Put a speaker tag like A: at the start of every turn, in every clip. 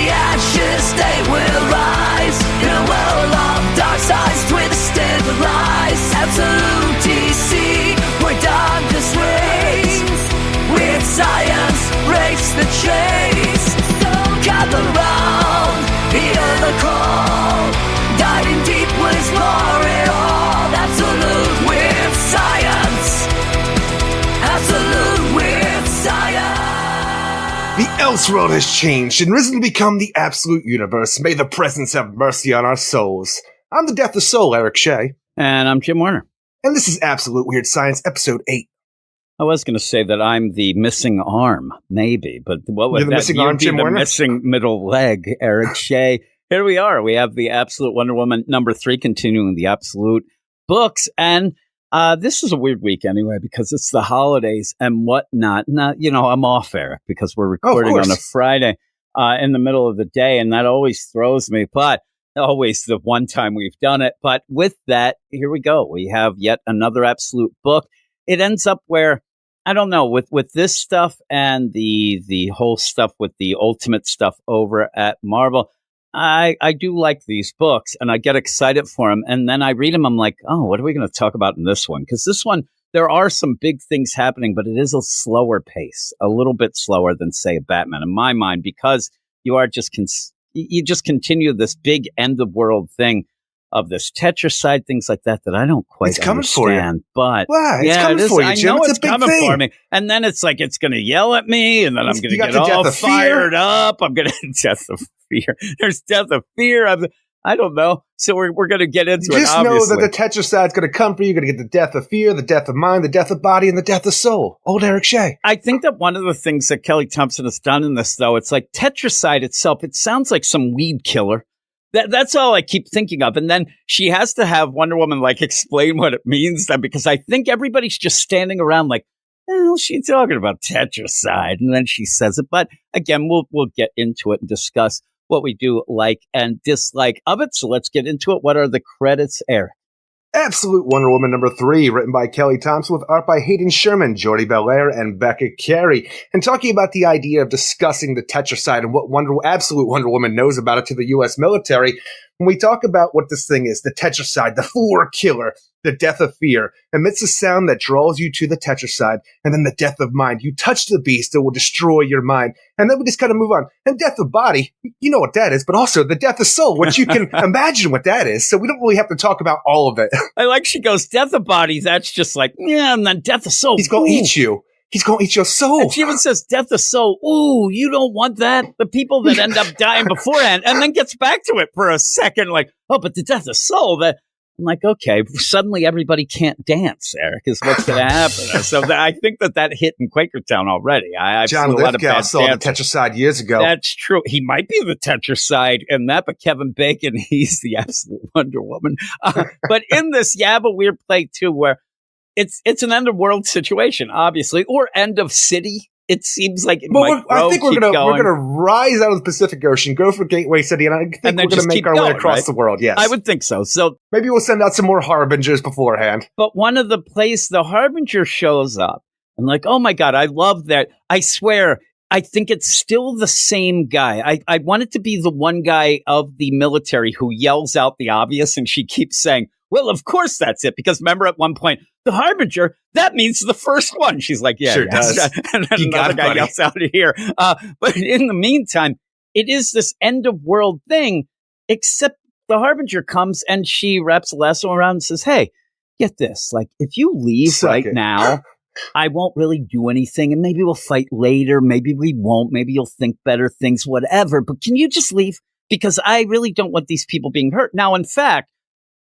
A: the ashes they will rise. In a world of dark sides, twisted lies. Absolute DC, where darkness reigns. With science, race the chase. So gather round, hear the call. Diving deep will explore it all. Absolute with science. Absolute with science.
B: The Elseworld has changed and risen to become the absolute universe. May the presence have mercy on our souls. I'm the Death of Soul, Eric Shea.
C: And I'm Jim Warner.
B: And this is Absolute Weird Science, Episode 8.
C: I was going to say that I'm the missing arm, maybe, but what would
B: You're the
C: that
B: missing arm, Jim
C: the
B: Warner?
C: missing middle leg, Eric Shea. Here we are. We have the Absolute Wonder Woman number 3 continuing the Absolute books. And this is a weird week anyway, because it's the holidays and whatnot. Now, I'm off, Eric, because we're recording on a Friday in the middle of the day, and that always throws me, but always the one time we've done it. But with that, here we go. We have yet another Absolute book. It ends up where, I don't know, with this stuff and the whole stuff with the Ultimate stuff over at Marvel, I do like these books, and I get excited for them. And then I read them, I'm like, oh, what are we going to talk about in this one? Because this one, there are some big things happening, but it is a slower pace, a little bit slower than, say, a Batman, in my mind, because you are just you just continue this big end-of-world thing of this Tetracide, things like that I don't quite
B: It's coming
C: understand.
B: For you.
C: But
B: wow, it's coming for you, Jim.
C: I know
B: it's a big
C: coming
B: thing.
C: for me. And then it's like it's going to yell at me, and then I'm going to get all fired up. I'm going to Death of Fear. There's Death of Fear. I don't know. So we're going to get into it.
B: Just know that the Tetracide going to come for you. You're going to get the Death of Fear, the Death of Mind, the Death of Body, and the Death of Soul. Old Eric Shea.
C: I think that one of the things that Kelly Thompson has done in this, though, it's like Tetracide itself, it sounds like some weed killer. That's all I keep thinking of. And then she has to have Wonder Woman explain what it means then, because I think everybody's just standing around like, well, she's talking about Tetracide. And then she says it. But again, we'll get into it and discuss what we do like and dislike of it. So let's get into it. What are the credits, Eric?
B: Absolute Wonder Woman number 3, written by Kelly Thompson with art by Hayden Sherman, Jordi Belair, and Becca Carey. And talking about the idea of discussing the Tetracide and what Absolute Wonder Woman knows about it to the U.S. military, when we talk about what this thing is, the Tetracide, the Four Killer, the Death of Fear, emits a sound that draws you to the Tetracide, and then the Death of Mind. You touch the beast, it will destroy your mind. And then we just kind of move on. And Death of Body, you know what that is, but also the Death of Soul, which you can imagine what that is. So we don't really have to talk about all of it.
C: I like she goes, Death of Body, that's just like, yeah, and then Death of Soul.
B: He's going to eat you. He's going to eat your soul.
C: And she even says, Death of Soul. Ooh, you don't want that. The people that end up dying beforehand, and then gets back to it for a second, like, oh, but the Death of Soul, that. I'm like, okay, suddenly everybody can't dance, Eric, is what's going to happen. So I think that hit in Quakertown already. I've
B: John
C: seen a lot of
B: Lithgow
C: bad
B: saw
C: dancers.
B: the Tetracide years ago.
C: That's true. He might be the Tetracide in that, but Kevin Bacon, he's the Absolute Wonder Woman. But in this, you have a weird play, too, where it's an end-of-world situation, obviously, or end of city. It seems like it might grow,
B: I think we're gonna rise out of the Pacific Ocean, go for Gateway City, and I think we're gonna make our way across the world. Yes,
C: I would think so. So
B: maybe we'll send out some more Harbingers beforehand.
C: But one of the Harbinger shows up. I'm like, oh my God, I love that. I swear, I think it's still the same guy. I want it to be the one guy of the military who yells out the obvious, and she keeps saying, well, of course that's it. Because remember at one point, the Harbinger, that means the first one. She's like, yeah,
B: sure does.
C: And then another guy yells out here. But in the meantime, it is this end of world thing, except the Harbinger comes and she wraps a lasso around and says, hey, get this. Like, if you leave now, I won't really do anything. And maybe we'll fight later. Maybe we won't. Maybe you'll think better things, whatever. But can you just leave? Because I really don't want these people being hurt. Now, in fact,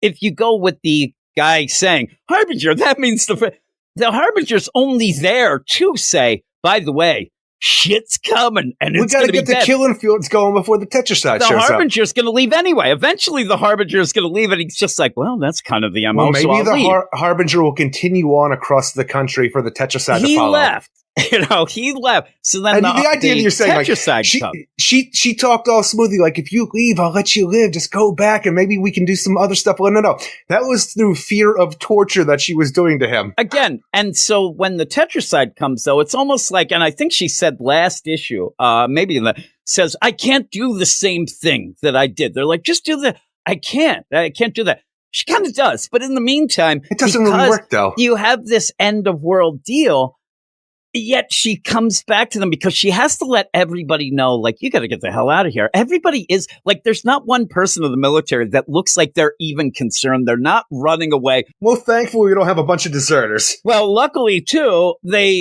C: if you go with the guy saying, Harbinger, that means the Harbinger's only there to say, by the way, shit's coming, and it's going to be
B: We got to get the killing fields going before the Tetracide shows up.
C: The Harbinger's going to leave anyway. Eventually, the Harbinger's going to leave, and he's just like, well, that's kind of the MO.
B: Well, maybe the Harbinger will continue on across the country for the Tetracide to follow.
C: He left. He left. So then
B: And the idea that you're saying, like,
C: Tetracide comes.
B: she talked all smoothly, like, if you leave, I'll let you live. Just go back and maybe we can do some other stuff. Well, no. That was through fear of torture that she was doing to him.
C: Again, and so when the Tetracide comes, though, it's almost like, and I think she said last issue, says, I can't do the same thing that I did. They're like, just do I can't do that. She kind of does. But in the meantime,
B: it doesn't really work, though.
C: You have this end of world deal. Yet she comes back to them because she has to let everybody know, like, you got to get the hell out of here. Everybody is like, there's not one person in the military that looks like they're even concerned. They're not running away.
B: Well, thankfully, we don't have a bunch of deserters.
C: Well, luckily, too,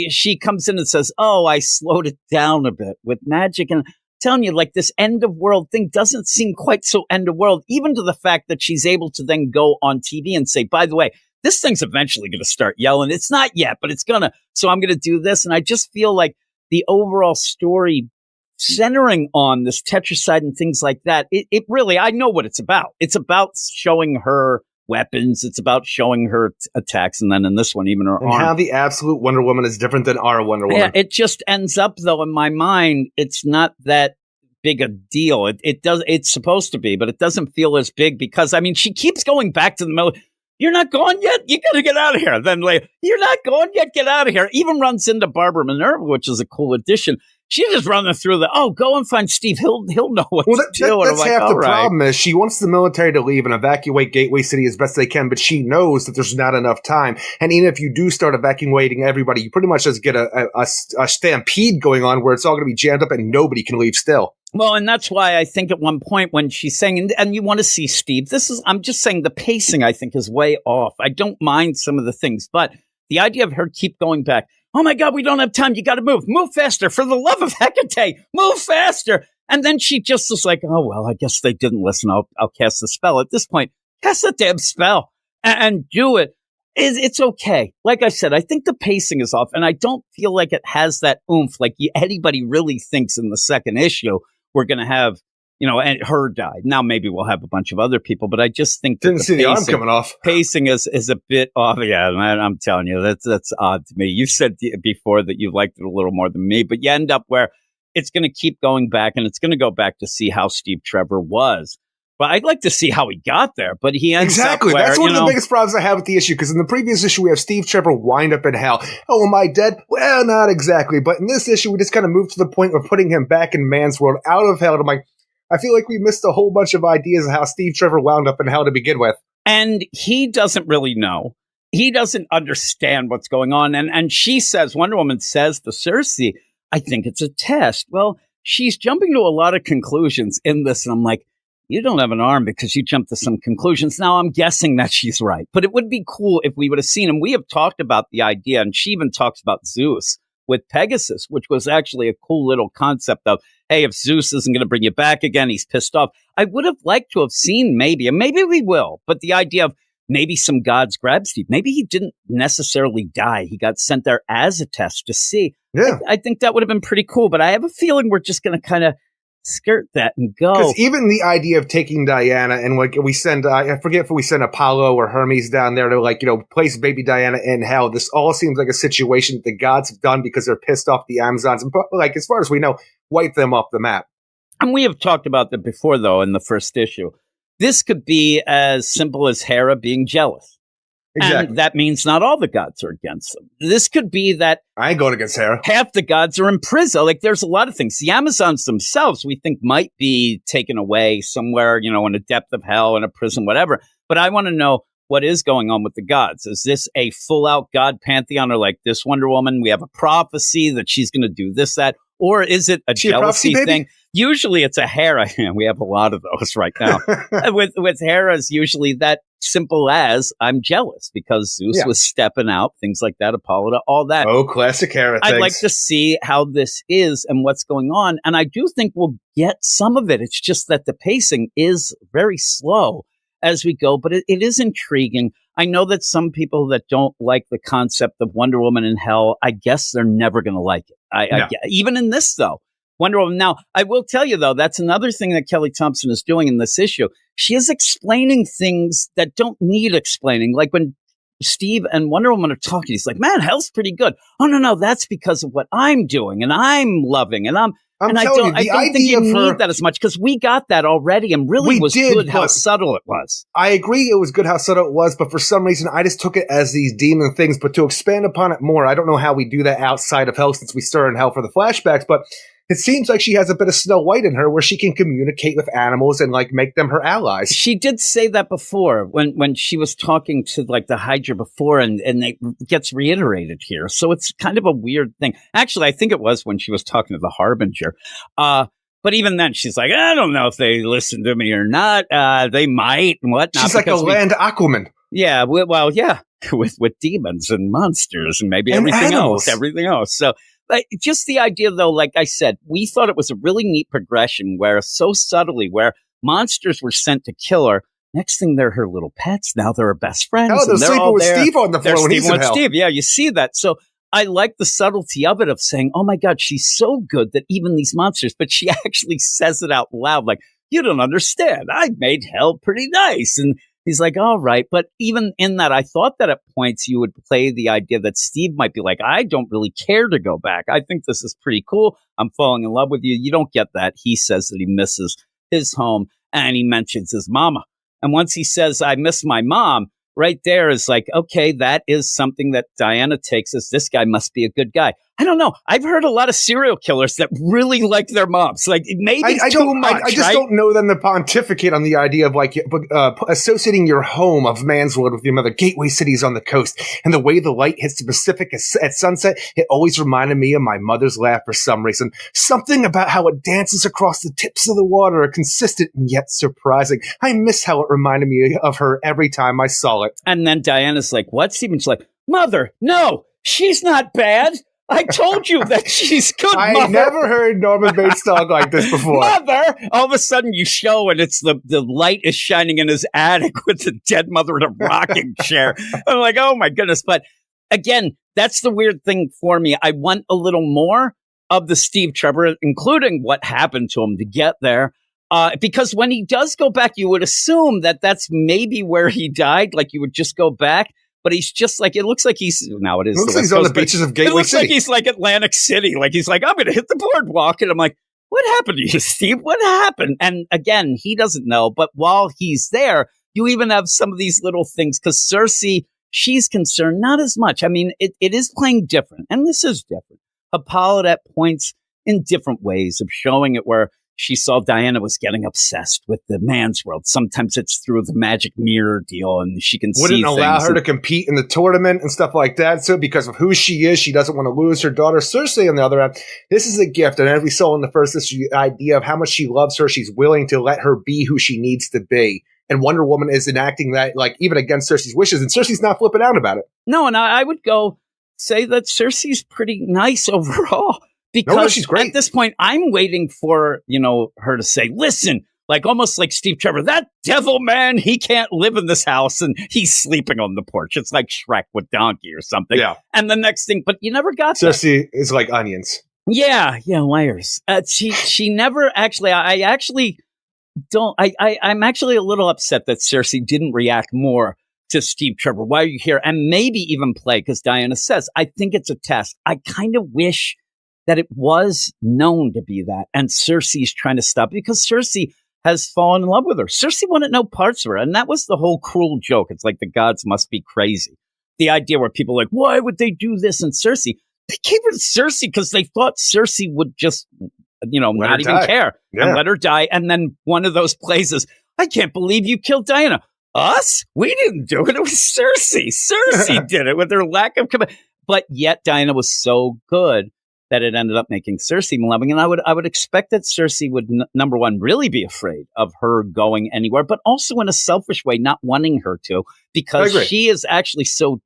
C: she comes in and says, oh, I slowed it down a bit with magic. And I'm telling you, like, this end of world thing doesn't seem quite so end of world, even to the fact that she's able to then go on TV and say, by the way, this thing's eventually going to start yelling. It's not yet, but it's going to. So I'm going to do this. And I just feel like the overall story centering on this Tetracide and things like that, it really, I know what it's about. It's about showing her weapons. It's about showing her attacks. And then in this one, even her arm.
B: How the absolute Wonder Woman is different than our Wonder Woman.
C: Yeah, it just ends up, though, in my mind, it's not that big a deal. It's supposed to be, but it doesn't feel as big because, I mean, she keeps going back to the military. You're not gone yet? You got to get out of here. Then later, you're not gone yet? Get out of here. Even runs into Barbara Minerva, which is a cool addition. She's just running through go and find Steve. He'll know what to do.
B: That's half the problem is she wants the military to leave and evacuate Gateway City as best they can, but she knows that there's not enough time. And even if you do start evacuating everybody, you pretty much just get a stampede going on where it's all going to be jammed up and nobody can leave still.
C: Well, and that's why I think at one point when she's saying, and you want to see Steve, I'm just saying the pacing, I think, is way off. I don't mind some of the things, but the idea of her keep going back, oh my God, we don't have time. You got to move faster. For the love of Hecate, move faster. And then she just was like, oh, well, I guess they didn't listen. I'll cast the spell. At this point, cast the damn spell and do it. It's okay. Like I said, I think the pacing is off and I don't feel like it has that oomph. Like anybody really thinks in the second issue, we're going to have, and her died. Now maybe we'll have a bunch of other people, but I just think
B: didn't see the arm coming off.
C: Pacing is a bit off. Yeah, man, I'm telling you, that's odd to me. You've said before that you liked it a little more than me, but you end up where it's going to keep going back, and it's going to go back to see how Steve Trevor was. But I'd like to see how he got there. But he ends up where,
B: that's one of the biggest problems I have with the issue, because in the previous issue, we have Steve Trevor wind up in hell. Oh, am I dead? Well, not exactly. But in this issue, we just kind of moved to the point of putting him back in man's world, out of hell. And I'm like, I feel like we missed a whole bunch of ideas of how Steve Trevor wound up in hell to begin with.
C: And he doesn't really know. He doesn't understand what's going on. And she says, Wonder Woman says to Cersei, I think it's a test. Well, she's jumping to a lot of conclusions in this. And I'm like, you don't have an arm because you jumped to some conclusions. Now, I'm guessing that she's right. But it would be cool if we would have seen him. We have talked about the idea, and she even talks about Zeus with Pegasus, which was actually a cool little concept of, hey, if Zeus isn't going to bring you back again, he's pissed off. I would have liked to have seen maybe, and maybe we will, but the idea of maybe some gods grabbed Steve. Maybe he didn't necessarily die. He got sent there as a test to see.
B: Yeah.
C: I think that would have been pretty cool, but I have a feeling we're just going to kind of skirt that and go.
B: Because even the idea of taking Diana and like we send, I forget if we send Apollo or Hermes down there to place baby Diana in hell. This all seems like a situation that the gods have done because they're pissed off the Amazons and as far as we know, wipe them off the map.
C: And we have talked about that before, though, in the first issue. This could be as simple as Hera being jealous.
B: Exactly.
C: And that means not all the gods are against them. This could be that
B: I ain't going against Hera.
C: Half the gods are in prison. Like, there's a lot of things. The Amazons themselves, we think, might be taken away somewhere, in a depth of hell, in a prison, whatever. But I want to know what is going on with the gods. Is this a full-out god pantheon, or like this Wonder Woman, we have a prophecy that she's going to do this, that, or is it a jealousy thing? Usually it's a Hera. We have a lot of those right now. with Hera's usually that simple as I'm jealous because Zeus was stepping out, things like that, Apollo, all that.
B: Oh, classic Hera things.
C: I'd like to see how this is and what's going on. And I do think we'll get some of it. It's just that the pacing is very slow as we go, but it is intriguing. I know that some people that don't like the concept of Wonder Woman in hell, I guess they're never going to like it. Even in this, though. Wonder Woman. Now, I will tell you, though, that's another thing that Kelly Thompson is doing in this issue. She is explaining things that don't need explaining. Like when Steve and Wonder Woman are talking. He's like, man, hell's pretty good. Oh, no, that's because of what I'm doing and I'm loving and I don't think you need that as much because we got that already and really was good how subtle it was.
B: I agree it was good how subtle it was, but for some reason I just took it as these demon things. But to expand upon it more, I don't know how we do that outside of hell since we stir in hell for the flashbacks, but it seems like she has a bit of Snow White in her where she can communicate with animals and like make them her allies.
C: She did say that before when she was talking to like the Hydra before and it gets reiterated here. So it's kind of a weird thing. Actually, I think it was when she was talking to the Harbinger. But even then, she's like, I don't know if they listen to me or not. They might and whatnot.
B: She's like a land Aquaman.
C: Yeah. Well, yeah. With demons and monsters and maybe everything else. So just the idea, though, like I said, we thought it was a really neat progression where so subtly where monsters were sent to kill her. Next thing, they're her little pets. Now they're her best friends.
B: Oh, they're sleeping with Steve on the floor when he's in hell.
C: Steve. Yeah, you see that. So I like the subtlety of it, of saying, oh, my God, she's so good that even these monsters, but she actually says it out loud like, you don't understand. I made hell pretty nice. And he's like, all right. But even in that, I thought that at points you would play the idea that Steve might be like, I don't really care to go back. I think this is pretty cool. I'm falling in love with you. You don't get that. He says that he misses his home and he mentions his mama. And once he says, I miss my mom, right there is like, okay, that is something that Diana takes as this guy must be a good guy. I don't know. I've heard a lot of serial killers that really like their moms. Like maybe it's too much.
B: I just don't know them to pontificate on the idea of like associating your home of man's world with your mother. Gateway cities on the coast, and the way the light hits the Pacific at sunset, it always reminded me of my mother's laugh for some reason. Something about how it dances across the tips of the water are consistent and yet surprising. I miss how it reminded me of her every time I saw it.
C: And then Diana's like, "What?" Stephen's like, "Mother, no, she's not bad. I told you that she's good, Mother."
B: I never heard Norman Bates talk like this before.
C: Mother! All of a sudden you show and it's the light is shining in his attic with the dead mother in a rocking chair. I'm like, oh my goodness. But again, that's the weird thing for me. I want a little more of the Steve Trevor, including what happened to him to get there. Because when he does go back, you would assume that that's maybe where he died. Like you would just go back. But he's just like, it looks like he's, now it is.
B: It looks like he's on the beaches of Gateway City. It looks
C: like he's like Atlantic City. Like he's like, I'm going to hit the boardwalk. And I'm like, what happened to you, Steve? What happened? And again, he doesn't know. But while he's there, you even have some of these little things. Because Cersei, she's concerned, not as much. I mean, it is playing different. And this is different. Hippolyta points in different ways of showing it where she saw Diana was getting obsessed with the man's world. Sometimes it's through the magic mirror deal and she can
B: wouldn't allow her to compete in the tournament and stuff like that. So because of who she is, she doesn't want to lose her daughter. Cersei, on the other hand, this is a gift. And as we saw in the first issue, the idea of how much she loves her, she's willing to let her be who she needs to be. And Wonder Woman is enacting that, like, even against Cersei's wishes. And Cersei's not flipping out about it.
C: No, and I would go say that Cersei's pretty nice overall. Because
B: she's great.
C: At this point, I'm waiting for, her to say, listen, like almost like Steve Trevor, that devil man, he can't live in this house and he's sleeping on the porch. It's like Shrek with Donkey or something.
B: Yeah.
C: And the next thing, but you never got
B: Cersei is like onions.
C: Yeah, layers. She never actually, I'm actually a little upset that Cersei didn't react more to Steve Trevor. Why are you here? And maybe even play, because Diana says, I think it's a test. I kind of wish that it was known to be that. And Cersei's trying to stop it because Cersei has fallen in love with her. Cersei wanted no parts of her. And that was the whole cruel joke. It's like the gods must be crazy. The idea where people are like, why would they do this? And Cersei, they gave her to Cersei because they thought Cersei would just, not even care and let her die. And then one of those places, I can't believe you killed Diana. Us? We didn't do it. It was Cersei. Cersei did it with her lack of command. But yet Diana was so good that it ended up making Cersei loving. And I would expect that Cersei would, number one, really be afraid of her going anywhere, but also in a selfish way, not wanting her to, because she is actually so,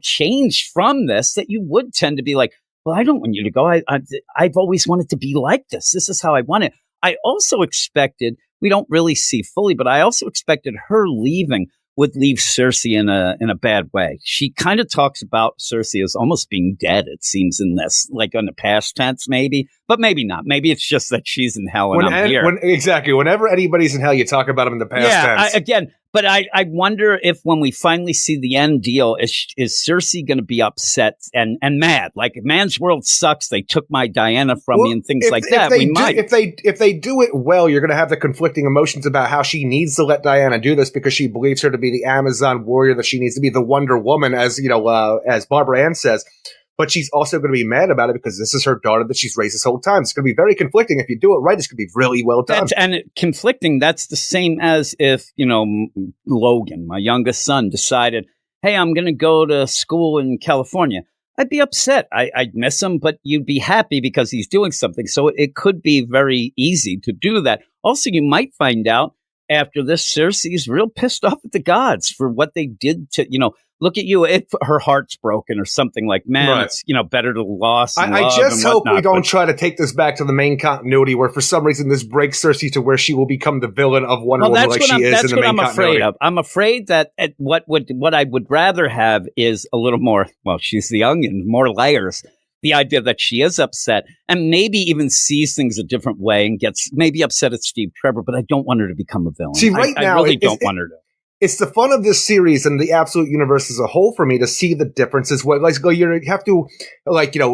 C: changed from this that you would tend to be like, well, I don't want you to go. I've always wanted to be like this. This is how I want it. I also expected, we don't really see fully, but I also expected her leaving would leave Cersei in a bad way. She kind of talks about Cersei as almost being dead, it seems, in this, like on the past tense, maybe, but maybe not. Maybe it's just that she's in hell and I'm here.
B: Exactly. Whenever anybody's in hell, you talk about them in the past tense.
C: Again, But I wonder if when we finally see the end deal, is Cersei going to be upset and mad? Like, man's world sucks. They took my Diana from me and things like that.
B: If they do it well, you're going to have the conflicting emotions about how she needs to let Diana do this because she believes her to be the Amazon warrior, that she needs to be the Wonder Woman, as as Barbara Ann says. But she's also going to be mad about it because this is her daughter that she's raised this whole time. It's going to be very conflicting. If you do it right, it's going to be really well done.
C: Conflicting, that's the same as if, Logan, my youngest son, decided, hey, I'm going to go to school in California. I'd be upset. I'd miss him, but you'd be happy because he's doing something. So it could be very easy to do that. Also, you might find out after this, Cersei's real pissed off at the gods for what they did to, look at you, if her heart's broken or something like, man, right. It's, better to loss.
B: I just hope we don't try to take this back to the main continuity where for some reason this breaks Cersei to where she will become the villain of Wonder Woman like she is in the main continuity. That's what I'm afraid of. I'm afraid that what I would rather have is a little more, well, she's the onion, more layers. The idea that she is upset and maybe even sees things a different way and gets maybe upset at Steve Trevor, but I don't want her to become a villain. See, right now,
C: I really don't want her to.
B: It's the fun of this series and the absolute universe as a whole for me to see the differences. You have to,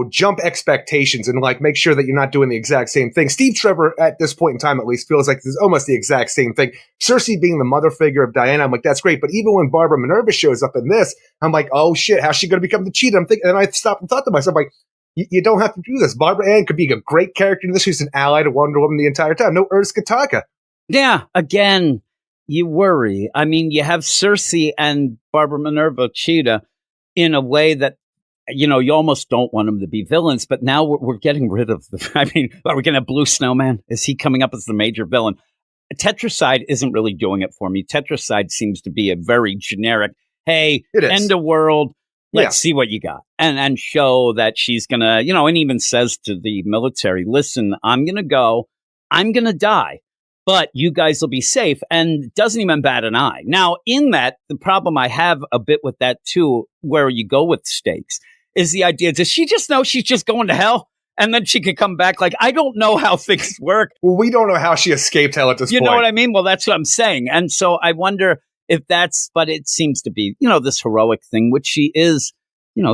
B: jump expectations and make sure that you're not doing the exact same thing. Steve Trevor, at this point in time, at least, feels like it's almost the exact same thing. Cersei being the mother figure of Diana, I'm like, that's great. But even when Barbara Minerva shows up in this, I'm like, oh shit, how's she going to become the cheater? I'm thinking, and I stopped and thought to myself, like, you don't have to do this. Barbara Ann could be a great character in this. She's an ally to Wonder Woman the entire time. No Urs Kataka.
C: Yeah, again, you worry. I mean, you have Cersei and Barbara Minerva Cheetah in a way that, you almost don't want them to be villains, but now we're getting rid of them. I mean, are we going to have Blue Snowman? Is he coming up as the major villain? Tetracide isn't really doing it for me. Tetracide seems to be a very generic, hey, end of world. Let's see what you got. And show that she's going to, and even says to the military, listen, I'm going to go. I'm going to die. But you guys will be safe, and doesn't even bat an eye. Now, in that, the problem I have a bit with that, too, where you go with stakes, is the idea, does she just know she's just going to hell? And then she could come back I don't know how things work.
B: Well, we don't know how she escaped hell at this point.
C: You know what I mean? Well, that's what I'm saying. And so I wonder if but it seems to be, this heroic thing, which she is,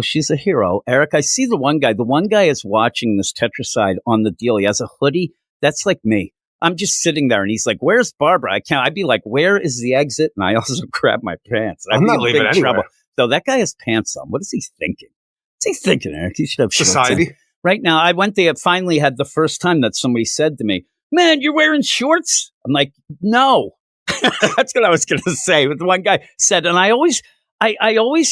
C: she's a hero. Eric, I see the one guy is watching this Tetracide on the deal. He has a hoodie. That's like me. I'm just sitting there and he's like, where's Barbara? I'd be like, where is the exit? And I also grab my pants.
B: I'm not leaving anywhere. Trouble.
C: So that guy has pants on. What is he thinking? What's he thinking, Eric? He should have
B: society.
C: Shorts on. Right now, I went there, finally had the first time that somebody said to me, man, you're wearing shorts? I'm like, no. That's what I was going to say. But the one guy said, and I always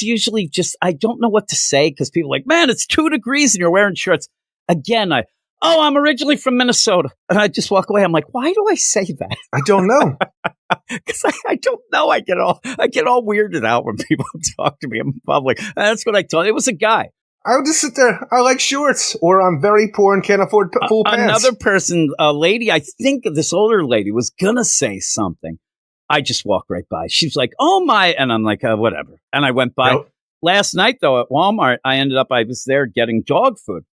C: usually just, I don't know what to say because people are like, man, it's 2 degrees and you're wearing shorts. Again, I'm originally from Minnesota. And I just walk away. I'm like, why do I say that?
B: I don't know.
C: Because I don't know. I get all weirded out when people talk to me in public. And that's what I told you. It was a guy.
B: I would just sit there. I like shorts, or I'm very poor and can't afford full pants.
C: Another person, a lady, I think this older lady was going to say something. I just walked right by. She was like, oh my. And I'm like, whatever. And I went by. Nope. Last night, though, at Walmart, I was there getting dog food.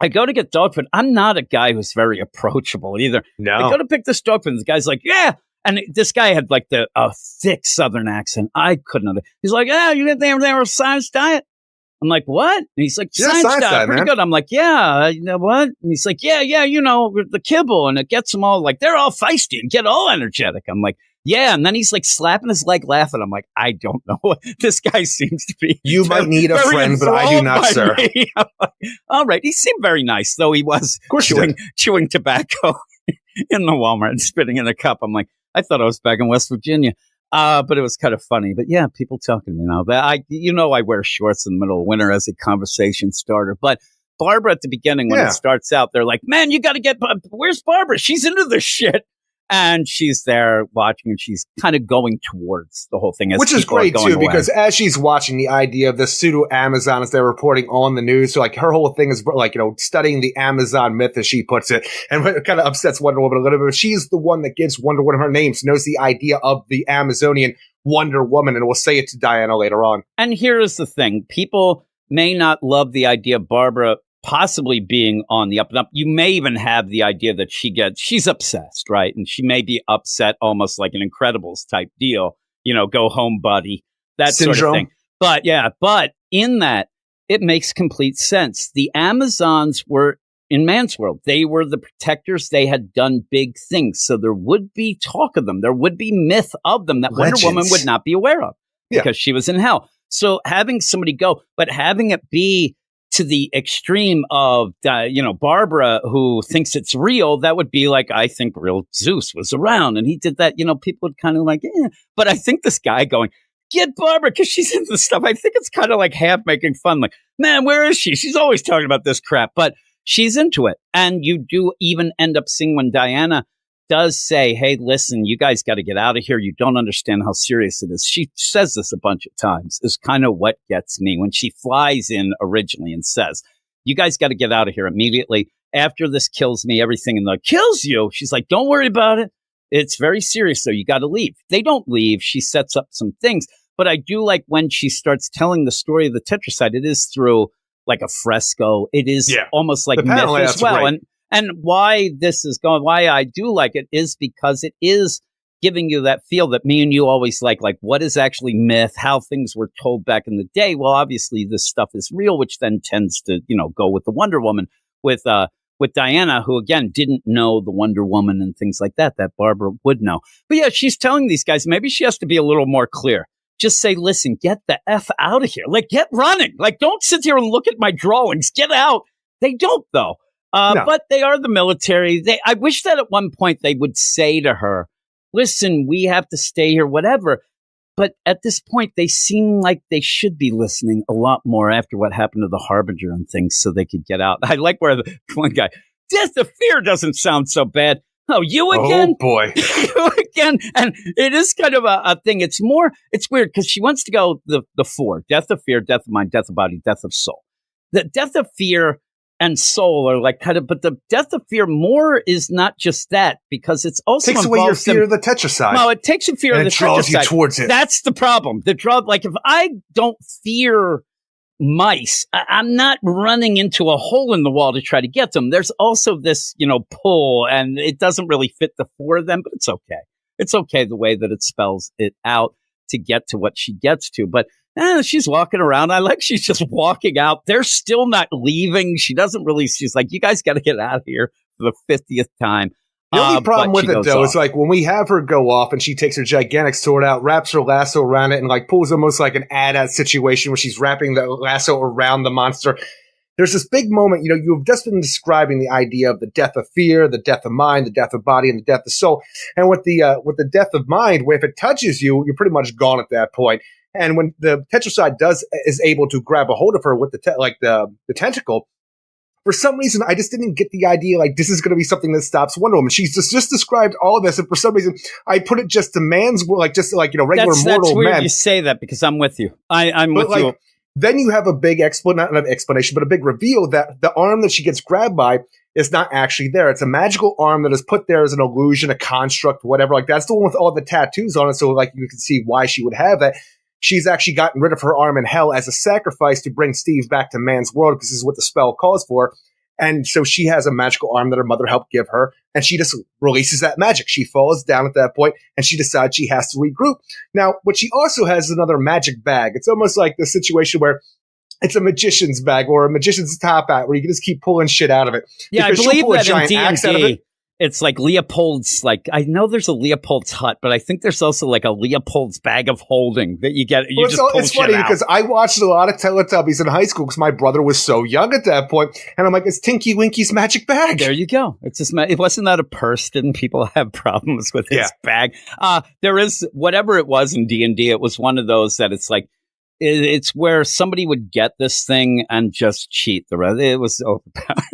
C: I go to get dog food. I'm not a guy who's very approachable either.
B: No.
C: I go to pick this dog food, and the guy's like, yeah. And this guy had a thick Southern accent. I couldn't. He's like, yeah, you get there with science diet? I'm like, what? And he's like, science diet, pretty good. I'm like, yeah, you know what? And he's like, yeah, the kibble. And it gets them all they're all feisty and get all energetic. I'm like, yeah. And then he's slapping his leg, laughing. I'm like, I don't know what this guy seems to be.
B: You might need a friend, but I do not, sir.
C: Like, all right. He seemed very nice, though he was chewing tobacco in the Walmart and spitting in a cup. I'm like, I thought I was back in West Virginia. But it was kind of funny. But yeah, people talking to me now. I wear shorts in the middle of winter as a conversation starter. But Barbara at the beginning, when it starts out, they're like, man, you got to where's Barbara? She's into this shit. And she's there watching, and she's kind of going towards the whole thing.
B: Which is great, too, because as she's watching the idea of the pseudo-Amazon as they're reporting on the news, so her whole thing is studying the Amazon myth, as she puts it, and it kind of upsets Wonder Woman a little bit. But she's the one that gives Wonder Woman her name, so knows the idea of the Amazonian Wonder Woman, and will say it to Diana later on.
C: And here's the thing. People may not love the idea of Barbara possibly being on the up and up. You may even have the idea that she's obsessed, right? And she may be upset almost like an Incredibles type deal, go home, buddy, that
B: Syndrome.
C: sort of thing. But in that, it makes complete sense. The Amazons were in man's world. They were the protectors. They had done big things. So there would be talk of them. There would be myth of them that
B: Legends.
C: Wonder Woman would not be aware of because she was in hell. So having somebody go, but having it be to the extreme of, Barbara, who thinks it's real, that would be like, I think real Zeus was around and he did that. People would kind of like, But I think this guy going, get Barbara because she's into this stuff. I think it's kind of like half making fun. Like, man, where is she? She's always talking about this crap, but she's into it. And you do even end up seeing when Diana does say, hey, listen, you guys got to get out of here. You don't understand how serious it is. She says this a bunch of times, is kind of what gets me when she flies in originally and says, you guys got to get out of here immediately. After this kills me, everything in the kills you. She's like, don't worry about it. It's very serious, though. You got to leave. They don't leave. She sets up some things. But I do like when she starts telling the story of the Tetracide, it is through like a fresco. It is almost like myth as well.
B: Great.
C: And why this is going, why I do like it is because it is giving you that feel that me and you always like what is actually myth, how things were told back in the day. Well, obviously this stuff is real, which then tends to, go with the Wonder Woman with Diana, who again didn't know the Wonder Woman and things like that Barbara would know. But yeah, she's telling these guys, maybe she has to be a little more clear. Just say, listen, get the F out of here. Like, get running. Like, don't sit here and look at my drawings. Get out. They don't, though. No. But they are the military. I wish that at one point they would say to her, listen, we have to stay here, whatever. But at this point, they seem like they should be listening a lot more after what happened to the Harbinger and things so they could get out. I like where the one guy, Death of Fear doesn't sound so bad. Oh, you again?
B: Oh, boy.
C: You again? And it is kind of a thing. It's weird because she wants to go the four. Death of Fear, Death of Mind, Death of Body, Death of Soul. The Death of Fear and Soul are like kind of, but the Death of Fear more is not just that because it's also
B: takes away your fear of the Tetracide.
C: No, it takes your fear of the Tetracide.
B: It draws you towards it.
C: That's the problem. Like if I don't fear mice, I'm not running into a hole in the wall to try to get them. There's also this, pull, and it doesn't really fit the four of them, but it's okay. It's okay the way that it spells it out to get to what she gets to. But she's walking around. I like she's just walking out. They're still not leaving. She doesn't really, she's like, you guys got to get out of here for the 50th time.
B: The only problem with it, though, is like when we have her go off and she takes her gigantic sword out, wraps her lasso around it, and like pulls almost like an AT-AT situation where she's wrapping the lasso around the monster. There's this big moment, you've just been describing the idea of the death of fear, the death of mind, the death of body, and the death of soul. And with the death of mind, where if it touches you, you're pretty much gone at that point. And when the Tetracide is able to grab a hold of her with the tentacle, for some reason, I just didn't get the idea, like, this is going to be something that stops Wonder Woman. She's just described all of this, and for some reason, I put it just to man's, regular mortal men.
C: That's weird you say that, because I'm with you. I'm with you.
B: Then you have a big not an explanation, but a big reveal that the arm that she gets grabbed by is not actually there. It's a magical arm that is put there as an illusion, a construct, whatever. Like, that's the one with all the tattoos on it, so, like, you can see why she would have that. She's actually gotten rid of her arm in hell as a sacrifice to bring Steve back to man's world, because this is what the spell calls for. And so she has a magical arm that her mother helped give her, and she just releases that magic. She falls down at that point, and she decides she has to regroup. Now, what she also has is another magic bag. It's almost like the situation where it's a magician's bag or a magician's top hat where you can just keep pulling shit out of it.
C: Yeah, because I believe that in D&D, it's like Leopold's, like, I know there's a Leopold's hut, but I think there's also like a Leopold's bag of holding that you get. It's funny
B: because I watched a lot of Teletubbies in high school because my brother was so young at that point, and I'm like, it's Tinky Winky's magic bag.
C: There you go. It's just, it wasn't that a purse? Didn't people have problems with his bag? There is, whatever it was in D&D, it was one of those that it's like, it's where somebody would get this thing and just cheat the rest. It was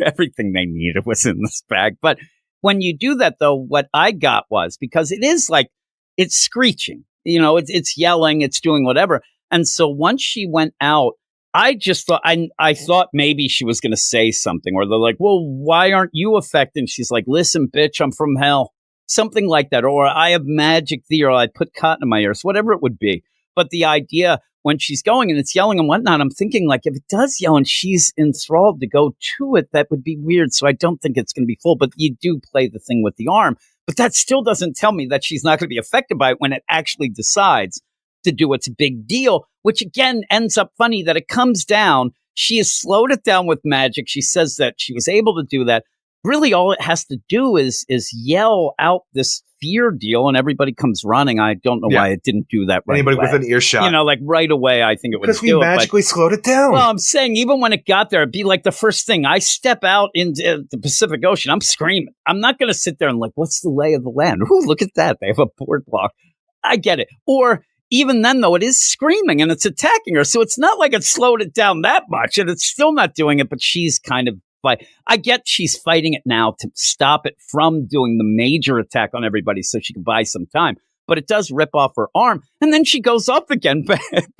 C: everything they needed was in this bag. But when you do that, though, what I got was, because it is like, it's screeching, it's yelling, it's doing whatever. And so once she went out, I just thought, I thought maybe she was going to say something, or they're like, well, why aren't you affected? She's like, listen, bitch, I'm from hell. Something like that. Or I have magic thee, or I put cotton in my ears, whatever it would be. But the idea when she's going and it's yelling and whatnot, I'm thinking, like, if it does yell and she's enthralled to go to it, that would be weird. So I don't think it's going to be full, but you do play the thing with the arm. But that still doesn't tell me that she's not going to be affected by it when it actually decides to do its big deal, which again ends up funny that it comes down. She has slowed it down with magic. She says that she was able to do that. Really, all it has to do is yell out this fear deal, and everybody comes running. I don't know why it didn't do that right
B: Anybody
C: away.
B: with an earshot.
C: Like right away, I think it would do it.
B: Because we magically slowed it down.
C: Well, I'm saying even when it got there, it'd be like the first thing. I step out into the Pacific Ocean, I'm screaming. I'm not going to sit there and like, what's the lay of the land? Ooh, look at that. They have a boardwalk. I get it. Or even then, though, it is screaming and it's attacking her. So it's not like it slowed it down that much, and it's still not doing it, but she's kind of I get she's fighting it now to stop it from doing the major attack on everybody so she can buy some time. But it does rip off her arm. And then she goes up again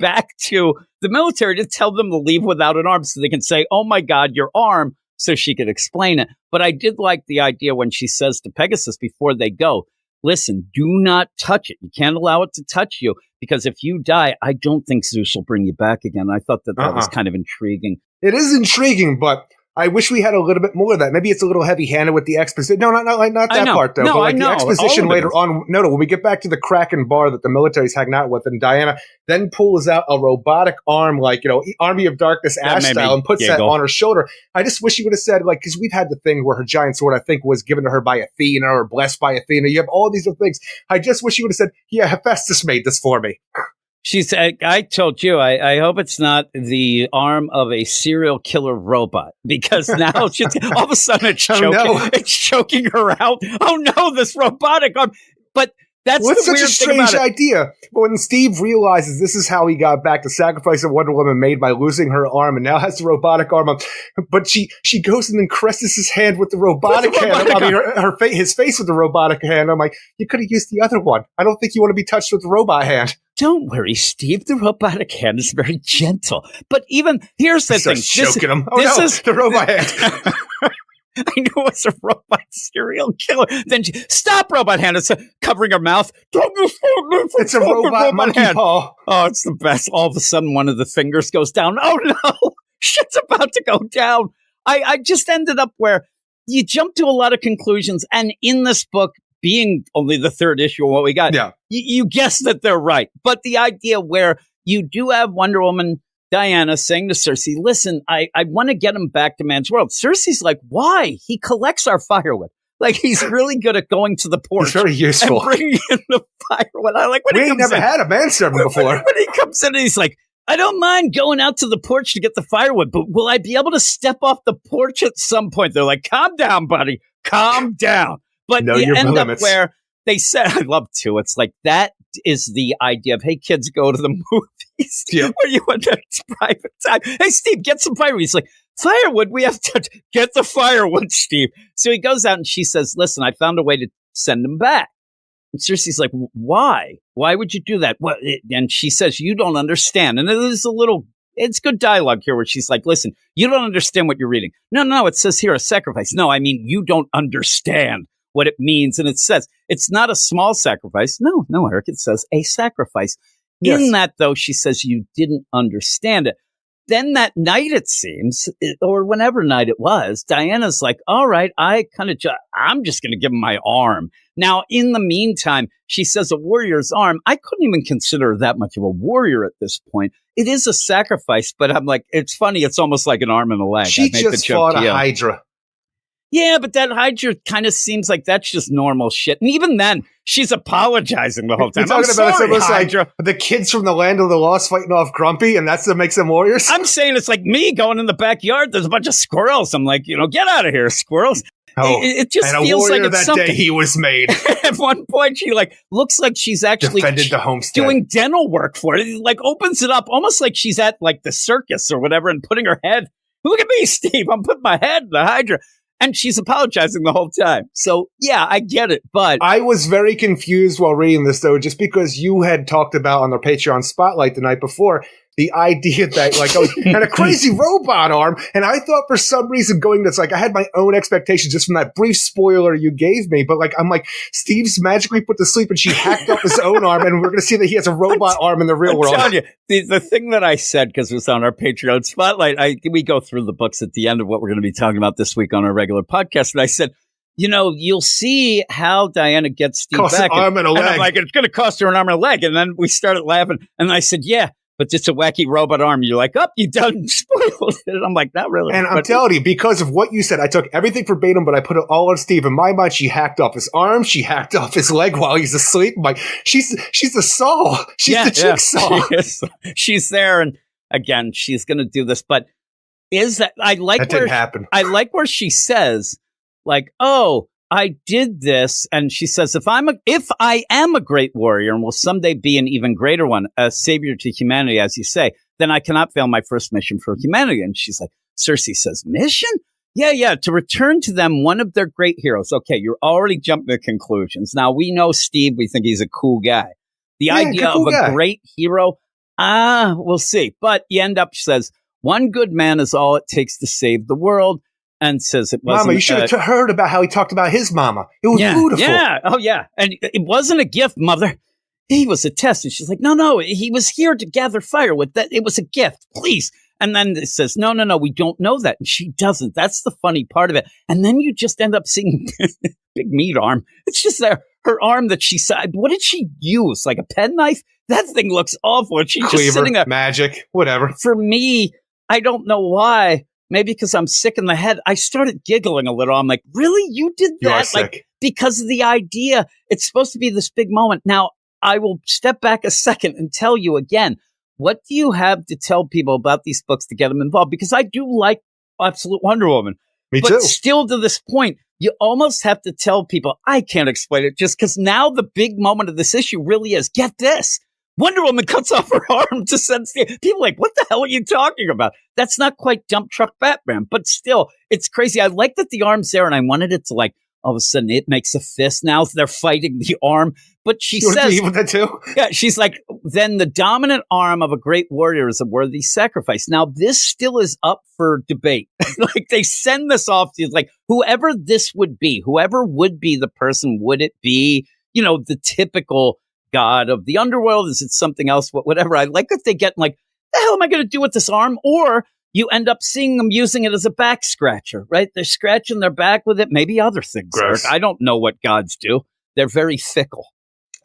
C: back to the military to tell them to leave without an arm so they can say, oh, my God, your arm, so she could explain it. But I did like the idea when she says to Pegasus before they go, listen, do not touch it. You can't allow it to touch you, because if you die, I don't think Zeus will bring you back again. I thought that was kind of intriguing.
B: It is intriguing, but I wish we had a little bit more of that. Maybe it's a little heavy-handed with the exposition. No, not that part, though.
C: No,
B: but like
C: I know.
B: The exposition later on. No, when we get back to the Kraken bar that the military's hanging out with, and Diana then pulls out a robotic arm, like, Army of Darkness Ash style, and puts that on her shoulder. I just wish you would have said, like, because we've had the thing where her giant sword, I think, was given to her by Athena or blessed by Athena. You have all these other things. I just wish you would have said, yeah, Hephaestus made this for me.
C: She said, I told you, I hope it's not the arm of a serial killer robot, because now she's all of a sudden it's choking, it's choking her out. Oh no, this robotic arm. But that's
B: what's
C: the
B: such
C: weird
B: a strange idea. But when Steve realizes this is how he got back, the sacrifice of Wonder Woman made by losing her arm and now has the robotic arm on, but she goes and then caresses his hand with the robotic hand. I mean, his face with the robotic hand. I'm like, you could have used the other one. I don't think you want to be touched with the robot hand.
C: Don't worry, Steve. The robotic hand is very gentle. But even here's the thing.
B: Choking him. Oh, this is the robot hand.
C: I knew it was a robot serial killer. Then stop, robot hand. It's covering her mouth.
B: It's a robot monkey
C: hand.
B: paw.
C: Oh, it's the best. All of a sudden, one of the fingers goes down. Oh, no. Shit's about to go down. I just ended up where you jump to a lot of conclusions. And in this book, being only the third issue of what we got, you guess that they're right. But the idea where you do have Wonder Woman Diana saying to Cersei, listen, I want to get him back to man's world. Cersei's like, why? He collects our firewood. Like, he's really good at going to the porch.
B: He's very useful.
C: And bringing in the firewood. I like when he comes
B: never had a manservant before.
C: When he comes in and he's like, I don't mind going out to the porch to get the firewood, but will I be able to step off the porch at some point? They're like, calm down, buddy. Calm down. But you end up where they said, I love to. It's like, that is the idea of, hey, kids, go to the movies where you want that private time. Hey, Steve, get some firewood. He's like, firewood? We have to get the firewood, Steve. So he goes out and she says, listen, I found a way to send him back. And Cersei's like, why? Why would you do that? Well, and she says, you don't understand. And it's good dialogue here where she's like, listen, you don't understand what you're reading. No, it says here a sacrifice. No, I mean, you don't understand what it means. And it says it's not a small sacrifice. No, Eric, it says a sacrifice. Yes. In that, though, she says you didn't understand it. Then that night, it seems, or whenever night it was, Diana's like, all right, I'm just going to give him my arm. Now, in the meantime, she says a warrior's arm. I couldn't even consider her that much of a warrior at this point. It is a sacrifice, but I'm like, it's funny. It's almost like an arm and a leg.
B: She just fought a Hydra.
C: Yeah, but that Hydra kind of seems like that's just normal shit. And even then, she's apologizing the whole time.
B: You're talking about it was Hydra. Like the kids from the land of the lost fighting off Grumpy, and that's what makes them warriors?
C: I'm saying it's like me going in the backyard. There's a bunch of squirrels. I'm like, get out of here, squirrels.
B: Oh,
C: it just feels like it's
B: that
C: something.
B: Day he was made.
C: At one point, she looks like she's actually
B: defended the homestead,
C: doing dental work for it. Like opens it up, almost like she's at like the circus or whatever, and putting her head. Look at me, Steve. I'm putting my head in the Hydra. And she's apologizing the whole time. So, yeah, I get it. But
B: I was very confused while reading this, though, just because you had talked about on the Patreon Spotlight the night before the idea that, like, and a crazy robot arm. And I thought for some reason I had my own expectations just from that brief spoiler you gave me. But, I'm like, Steve's magically put to sleep and she hacked up his own arm. And we're going to see that he has a robot arm in the real world.
C: I'm telling you, the thing that I said, because it was on our Patreon Spotlight, we go through the books at the end of what we're going to be talking about this week on our regular podcast. And I said, you'll see how Diana gets Steve
B: Costs
C: back.
B: an arm and a leg.
C: I'm like, it's going to cost her an arm and a leg. And then we started laughing. And I said, yeah, but it's a wacky robot arm. You're like, oh, you done spoiled it. I'm like, not really.
B: And I'm telling you, because of what you said, I took everything verbatim, but I put it all on Steve. In my mind, she hacked off his arm. She hacked off his leg while he's asleep. I'm like, she's the saw. She's the jigsaw.
C: She's there. And again, she's going to do this. But that
B: didn't happen.
C: I like where she says, like, oh, I did this, and she says, if I am a great warrior and will someday be an even greater one, a savior to humanity, as you say, then I cannot fail my first mission for humanity. And she's like, Cersei says, mission? Yeah, to return to them one of their great heroes. Okay, you're already jumping to conclusions. Now, we know Steve, we think he's a cool guy. The idea of a great hero, we'll see. But you end up, she says, one good man is all it takes to save the world. And says it wasn't.
B: Mama, you should have heard about how he talked about his mama. It was beautiful.
C: Yeah. Oh, yeah. And it wasn't a gift, Mother. He was a test. And she's like, no. He was here to gather firewood. That it was a gift, please. And then it says, no. We don't know that. And she doesn't. That's the funny part of it. And then you just end up seeing big meat arm. It's just there. Her arm that she said. What did she use? Like a penknife? That thing looks awful. And she's just sitting there.
B: Magic, whatever.
C: For me, I don't know why. Maybe because I'm sick in the head. I started giggling a little. I'm like, really? You did that?
B: You are sick.
C: Like, because of the idea. It's supposed to be this big moment. Now, I will step back a second and tell you again, what do you have to tell people about these books to get them involved? Because I do like Absolute Wonder Woman.
B: Me
C: but
B: too.
C: Still to this point, you almost have to tell people, I can't explain it, just because now the big moment of this issue really is, get this. Wonder Woman cuts off her arm to send Steve. People are like, what the hell are you talking about? That's not quite dump truck Batman, but still, it's crazy. I like that the arm's there, and I wanted it to, like, all of a sudden it makes a fist. Now they're fighting the arm. But she says,
B: with that too?
C: Yeah, she's like, then the dominant arm of a great warrior is a worthy sacrifice. Now, this still is up for debate. Like, they send this off to, like, whoever this would be, whoever would be the person, would it be, the typical god of the underworld? Is it something else? Whatever. I like that they get like, the hell am I going to do with this arm? Or you end up seeing them using it as a back scratcher, right? They're scratching their back with it. Maybe other things. I don't know what gods do. They're very fickle.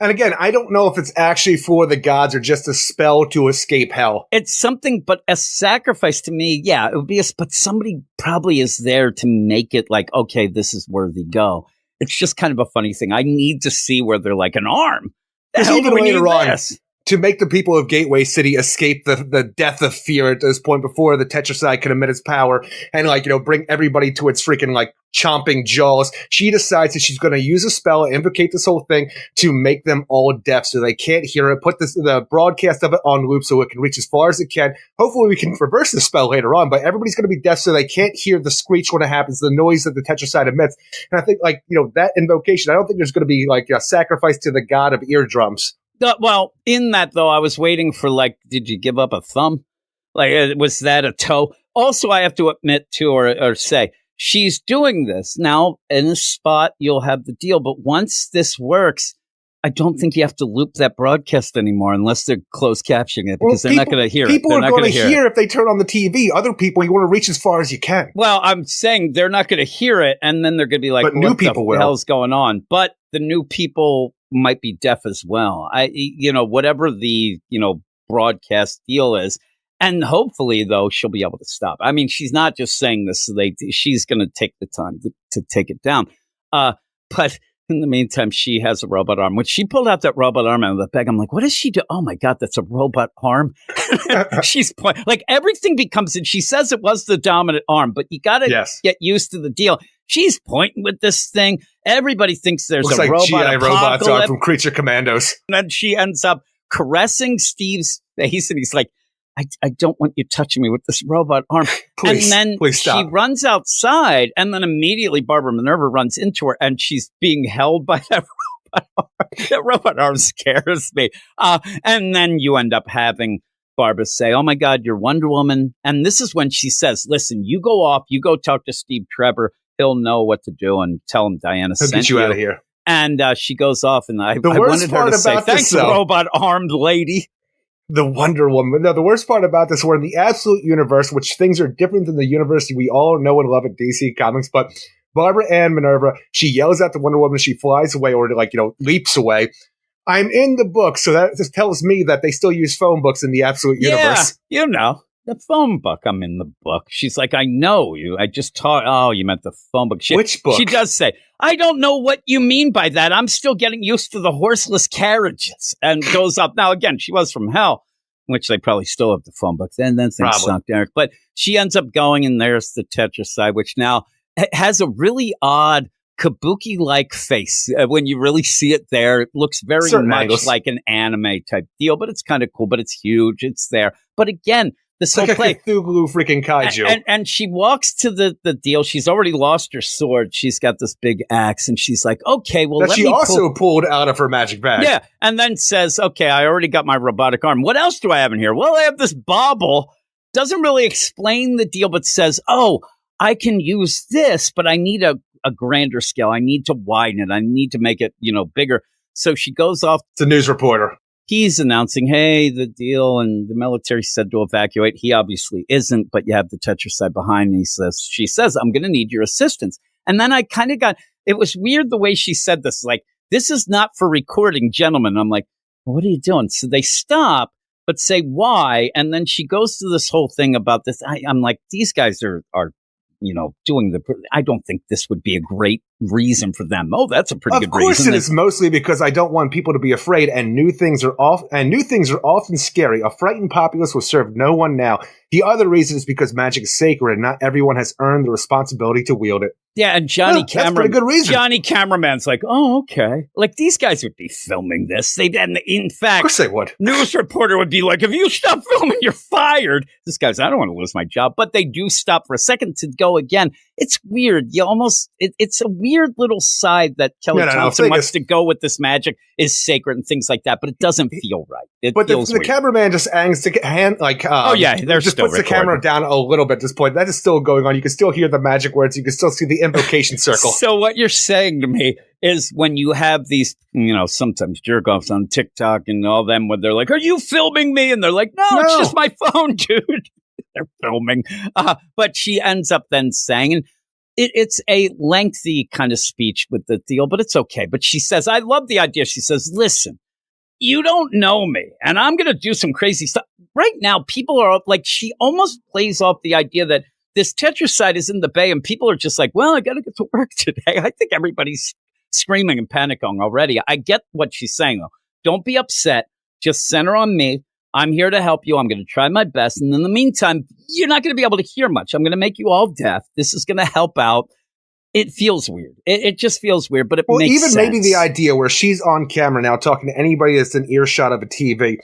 B: And again, I don't know if it's actually for the gods or just a spell to escape hell.
C: It's something, but a sacrifice to me, yeah, it would be but somebody probably is there to make it like, okay, this is worthy, go. It's just kind of a funny thing. I need to see where they're like an arm. The hell do we need this?
B: To make the people of Gateway City escape the death of fear at this point before the Tetracide can emit its power and, like, bring everybody to its freaking, like, chomping jaws. She decides that she's going to use a spell, invocate this whole thing to make them all deaf so they can't hear it, put the broadcast of it on loop so it can reach as far as it can. Hopefully we can reverse the spell later on, but everybody's going to be deaf so they can't hear the screech when it happens, the noise that the Tetracide emits. And I think, like, that invocation, I don't think there's going to be, like, a sacrifice to the god of eardrums.
C: Well, in that, though, I was waiting for, like, did you give up a thumb? Like, was that a toe? Also, I have to admit to or say, she's doing this. Now, in a spot, you'll have the deal. But once this works, I don't think you have to loop that broadcast anymore unless they're closed captioning it because they're not going to hear it.
B: People are going to hear if they turn on the TV. Other people, you want to reach as far as you can.
C: Well, I'm saying they're not going to hear it, and then they're going to be like,
B: but new people will.
C: What the hell's going on? But the new people might be deaf as well. Whatever the, broadcast deal is. And hopefully, though, she'll be able to stop. I mean, she's not just saying this. So she's going to take the time to take it down. But in the meantime, she has a robot arm. When she pulled out that robot arm out of the bag, I'm like, what does she do? Oh, my God, that's a robot arm. She's like everything becomes, and she says it was the dominant arm, but you got to get used to the deal. She's pointing with this thing. Everybody thinks there's
B: Looks
C: a
B: like
C: robot
B: GI robots are from Creature Commandos.
C: And then she ends up caressing Steve's face, and he's like, I don't want you touching me with this robot arm.
B: Please,
C: and then
B: stop.
C: She runs outside, and then immediately Barbara Minerva runs into her, and she's being held by that robot arm. That robot arm scares me. And then you end up having Barbara say, oh, my God, you're Wonder Woman. And this is when she says, listen, you go off, you go talk to Steve Trevor. He'll know what to do and tell him Diana sent you.
B: He'll get you out of here.
C: And she goes off, and I wanted her to say, thanks, robot-armed lady.
B: The Wonder Woman. No, the worst part about this, we're in the absolute universe, which things are different than the universe we all know and love at DC Comics, but Barbara Ann Minerva, she yells at the Wonder Woman, she flies away or leaps away. I'm in the book, so that just tells me that they still use phone books in the Absolute Universe.
C: Yeah, the phone book. I'm in the book. She's like, I know you. I just taught. Oh, you meant the phone book.
B: Which book?
C: She does say, I don't know what you mean by that. I'm still getting used to the horseless carriages. And goes up. Now, again, she was from hell, which they probably still have the phone book. Then things sunk, Derek. But she ends up going, and there's the Tetracide, which now has a really odd kabuki-like face. When you really see it there, it looks very much like an anime type deal, but it's kind of cool, but it's huge. It's there. But again, this whole play.
B: A Cthulhu freaking kaiju.
C: And she walks to the deal. She's already lost her sword. She's got this big axe, and she's like, okay, well,
B: that she also pulled out of her magic bag.
C: Yeah, and then says, okay, I already got my robotic arm. What else do I have in here? Well, I have this bauble. Doesn't really explain the deal, but says, oh, I can use this, but I need a grander scale. I need to widen it. I need to make it, bigger. So she goes off.
B: It's a news reporter.
C: He's announcing, hey, the deal, and the military said to evacuate. He obviously isn't, but you have the Tetracide behind. And she says, I'm going to need your assistance. And then I kind of it was weird the way she said this, like, this is not for recording, gentlemen. I'm like, well, what are you doing? So they stop, but say why. And then she goes through this whole thing about this. I'm like, these guys are doing I don't think this would be a great reason for them. Oh, that's a pretty good reason. Of
B: course it is, mostly because I don't want people to be afraid, and new things are often scary. A frightened populace will serve no one now. The other reason is because magic is sacred, and not everyone has earned the responsibility to wield it.
C: Yeah, and that's a pretty
B: good reason.
C: Johnny Cameraman's like, oh, okay. Like, these guys would be filming this. In fact,
B: of course they would.
C: News reporter would be like, if you stop filming, you're fired. This guy's, I don't want to lose my job. But they do stop for a second to go again. It's weird. It's a weird little side that Kelly Thompson wants to go with this magic is sacred and things like that, but it doesn't feel right.
B: But the cameraman just hangs to hand, like,
C: they're
B: just
C: still
B: puts
C: recording.
B: The camera down a little bit at this point. That is still going on. You can still hear the magic words. You can still see the invocation circle.
C: So what you're saying to me is when you have these, sometimes jerk-offs on TikTok and all them, where they're like, are you filming me? And they're like, no, it's just my phone, dude. They're filming. But she ends up then saying, and it's a lengthy kind of speech with the deal, but it's okay. But she says, I love the idea. She says, listen, you don't know me, and I'm going to do some crazy stuff. Right now, people are like, she almost plays off the idea that this Tetracide is in the bay, and people are just like, well, I got to get to work today. I think everybody's screaming and panicking already. I get what she's saying, though. Don't be upset. Just center on me. I'm here to help you. I'm going to try my best. And in the meantime, you're not going to be able to hear much. I'm going to make you all deaf. This is going to help out. It feels weird. It just feels weird, but it makes sense.
B: Maybe the idea where she's on camera now talking to anybody that's in earshot of a TV.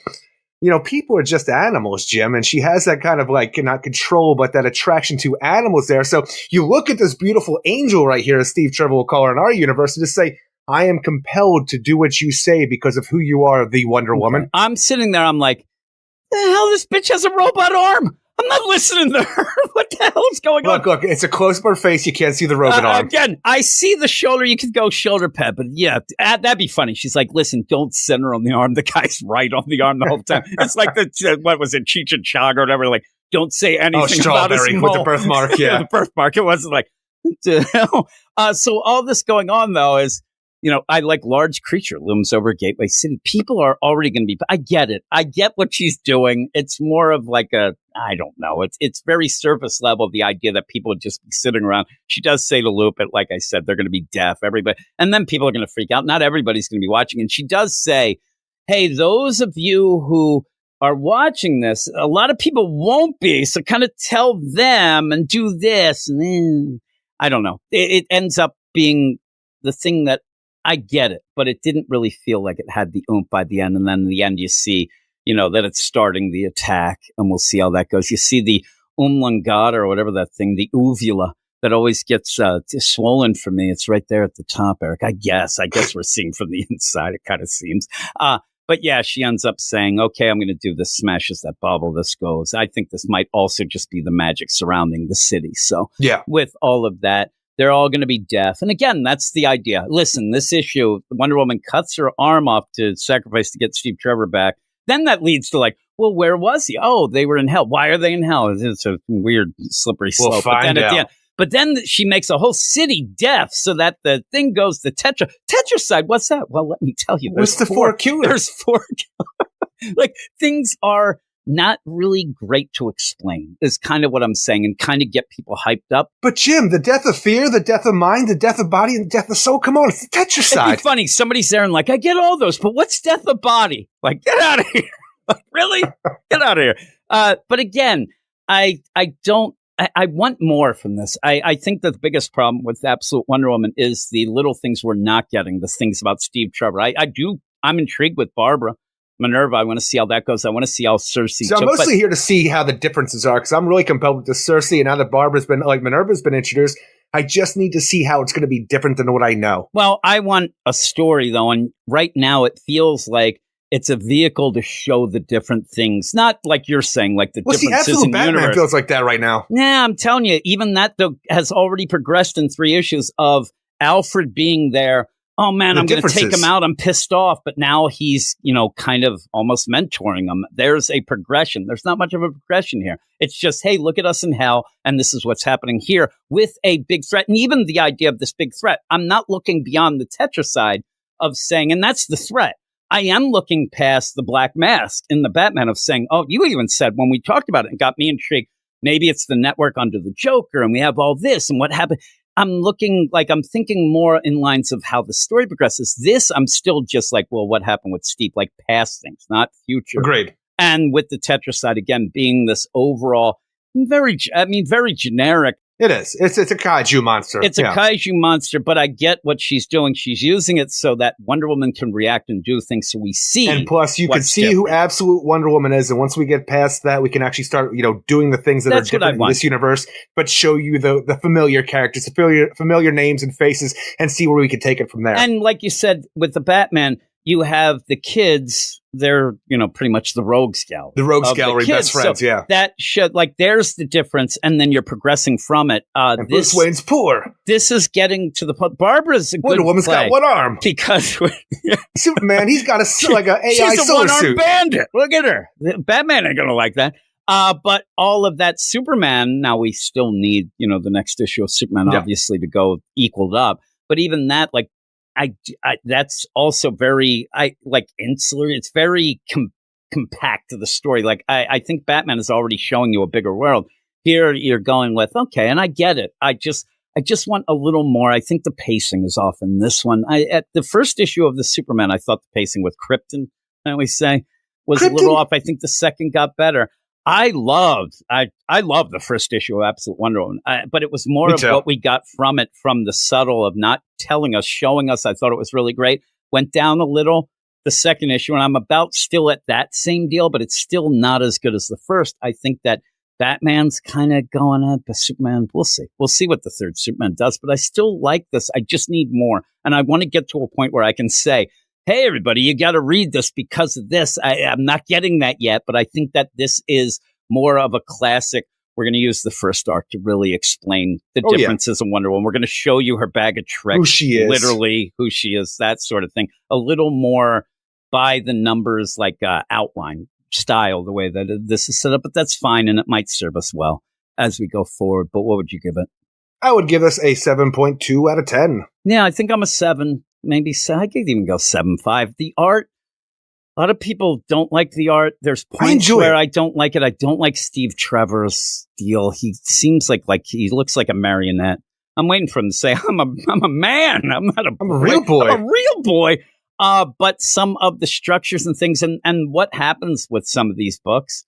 B: People are just animals, Jim, and she has that kind of like, not control, but that attraction to animals there. So you look at this beautiful angel right here, as Steve Trevor will call her in our universe, and just say, I am compelled to do what you say because of who you are, the Wonder Woman.
C: I'm sitting there, I'm like, the hell, this bitch has a robot arm. I'm not listening to her. What the hell's going on?
B: Look, it's a close-up her face. You can't see the robot arm.
C: Again, I see the shoulder. You could go shoulder pad, but yeah, that'd be funny. She's like, listen, don't center on the arm. The guy's right on the arm the whole time. It's like what was it, Cheech and Chong or whatever, like, don't say anything about his
B: with the birthmark, yeah.
C: The birthmark. It wasn't like, what the hell? So all this going on, though, is, I like large creature looms over Gateway City. People are already going to be, I get it. I get what she's doing. It's more of like I don't know. It's very surface level, the idea that people would just be sitting around. She does say to Loop it, like I said, they're going to be deaf, everybody. And then people are going to freak out. Not everybody's going to be watching. And she does say, hey, those of you who are watching this, a lot of people won't be. So kind of tell them and do this. And then, I don't know. It ends up being the thing that, I get it, but it didn't really feel like it had the oomph by the end. And then in the end, you see, that it's starting the attack, and we'll see how that goes. You see the umlangata or whatever that thing, the uvula that always gets swollen for me. It's right there at the top, Eric. I guess we're seeing from the inside. It kind of seems. But yeah, she ends up saying, okay, I'm going to do this, smashes that bubble, this goes. I think this might also just be the magic surrounding the city. So
B: yeah,
C: with all of that, they're all going to be deaf. And again, that's the idea. Listen, this issue, Wonder Woman cuts her arm off to sacrifice to get Steve Trevor back. Then that leads to like, well, where was he? Oh, they were in hell. Why are they in hell? It's a weird slippery slope.
B: We'll find out.
C: But then she makes a whole city deaf so that the thing goes to Tetracide. What's that? Well, let me tell you.
B: What's the four killers?
C: There's 4 killers. Like, things are not really great to explain is kind of what I'm saying, and kind of get people hyped up.
B: But Jim, the death of fear, the death of mind, the death of body, and the death of soul. Come on, it's the Tetracide.
C: It'd be funny. Somebody's there and like, I get all those, but what's death of body? Like, get out of here. Like, really? Get out of here. But again, I want more from this. I think that the biggest problem with Absolute Wonder Woman is the little things we're not getting, the things about Steve Trevor. I'm intrigued with Barbara. Minerva, I want to see how that goes. I want to see how Cersei.
B: So I'm mostly here to see how the differences are, because I'm really compelled with the Cersei, and now that Minerva's been introduced, I just need to see how it's going to be different than what I know.
C: Well, I want a story, though, and right now it feels like it's a vehicle to show the different things, not like you're saying, like the differences
B: Absolute
C: in the
B: Batman
C: universe.
B: feels like that right now.
C: Yeah, I'm telling you, even that though has already progressed in 3 issues of Alfred being there. Oh man, I'm going to take him out. I'm pissed off, but now he's, kind of almost mentoring him. There's a progression. There's not much of a progression here. It's just, hey, look at us in hell, and this is what's happening here with a big threat. And even the idea of this big threat, I'm not looking beyond the Tetracide of saying, and that's the threat. I am looking past the Black Mask in the Batman of saying, oh, you even said when we talked about it and got me intrigued, maybe it's the network under the Joker, and we have all this, and what happened. I'm thinking more in lines of how the story progresses. This, I'm still just like, well, what happened with Steve? Like past things, not future.
B: Agreed.
C: And with the Tetracide, again, being this overall, very generic.
B: It is. It's a kaiju monster.
C: It's a kaiju monster, but I get what she's doing. She's using it so that Wonder Woman can react and do things so we see.
B: And plus, you can see who Absolute Wonder Woman is. And once we get past that, we can actually start, doing the things that are different in this universe, but show you the familiar characters, the familiar names and faces, and see where we can take it from there.
C: And like you said, with the Batman, you have the kids, they're, pretty much the rogues gallery.
B: The rogues gallery, best friends,
C: so
B: yeah.
C: That should, there's the difference, and then you're progressing from it.
B: And Bruce Wayne's poor.
C: This is getting to the point. Barbara's a
B: Wonder
C: good
B: Woman's
C: play
B: got one arm.
C: because
B: Superman, he's got an AI
C: she's a
B: solar
C: one-armed
B: suit.
C: bandit. Look at her. Batman ain't going to like that. But all of that Superman, now we still need, the next issue of Superman, obviously, to go equaled up. But even that, I that's also very insular. It's very compact to the story. I think Batman is already showing you a bigger world. Here you're going with, okay, and I get it. I just want a little more. I think the pacing is off in this one. At the first issue of the Superman, I thought the pacing with Krypton, I always say, was a little off. I think the second got better. I loved the first issue of Absolute Wonder Woman, but it was more of what we got from it, from the subtle of not telling us, showing us. I thought it was really great. Went down a little the second issue, and I'm about still at that same deal, but it's still not as good as the first. I think that Batman's kind of going up, but Superman, we'll see. We'll see what the third Superman does, but I still like this. I just need more, and I want to get to a point where I can say, hey, everybody, you got to read this because of this. I'm not getting that yet, but I think that this is more of a classic. We're going to use the first arc to really explain the differences in Wonder Woman. We're going to show you her bag of tricks,
B: who she is,
C: literally who she is, that sort of thing. A little more by the numbers, outline style, the way that this is set up, but that's fine, and it might serve us well as we go forward. But what would you give it?
B: I would give this a 7.2 out of 10.
C: Yeah, I think I'm a 7. Maybe I could even go 7.5. The art, a lot of people don't like the art. There's points where I don't like it. I don't like Steve Trevor's deal. He seems like he looks like a marionette. I'm waiting for him to say, I'm a man. I'm a
B: real boy.
C: I'm a real boy. But some of the structures and things and what happens with some of these books,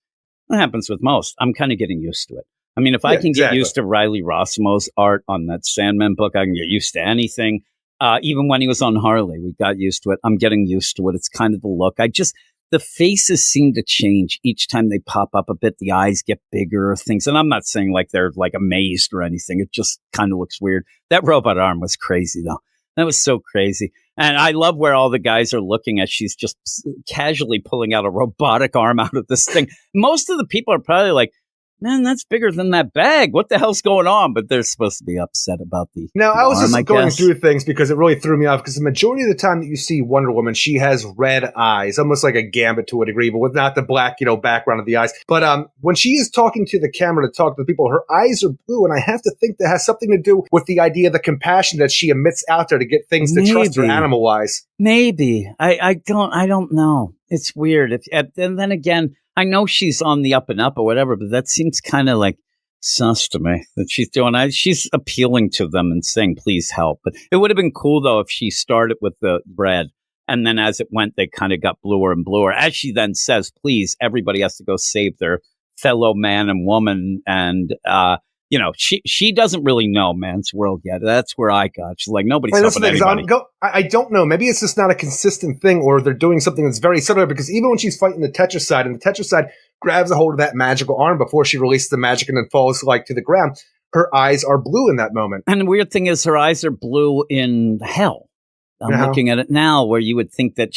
C: what happens with most, I'm kind of getting used to it. I mean, if I can get used to Riley Rossimo's art on that Sandman book, I can get used to anything. Even when he was on Harley, we got used to it. I'm getting used to it. It's kind of the look. The faces seem to change each time they pop up a bit. The eyes get bigger, things. And I'm not saying they're amazed or anything. It just kind of looks weird. That robot arm was crazy, though. That was so crazy. And I love where all the guys are looking at. She's just casually pulling out a robotic arm out of this thing. Most of the people are probably like, man, that's bigger than that bag. What the hell's going on? But they're supposed to be upset about the
B: Now, I was
C: arm,
B: just going
C: guess.
B: through things because it really threw me off, because the majority of the time that you see Wonder Woman, she has red eyes, almost like a Gambit to a degree, but with not the black, background of the eyes. But when she is talking to the camera to talk to the people, her eyes are blue, and I have to think that has something to do with the idea of the compassion that she emits out there to get things to trust her animal-wise.
C: Maybe. I don't know. It's weird. And then again, I know she's on the up and up or whatever, but that seems kind of like sus to me that she's doing. She's appealing to them and saying, please help. But it would have been cool, though, if she started with the red, and then as it went, they kind of got bluer and bluer. As she then says, please, everybody has to go save their fellow man and woman. And, she doesn't really know man's world yet. That's where I got. She's like, nobody's helping anybody.
B: I don't know. Maybe it's just not a consistent thing, or they're doing something that's very similar, because even when she's fighting the Tetracide, and the Tetracide grabs a hold of that magical arm before she releases the magic and then falls to the ground, her eyes are blue in that moment.
C: And the weird thing is her eyes are blue in hell. I'm looking at it now, where you would think that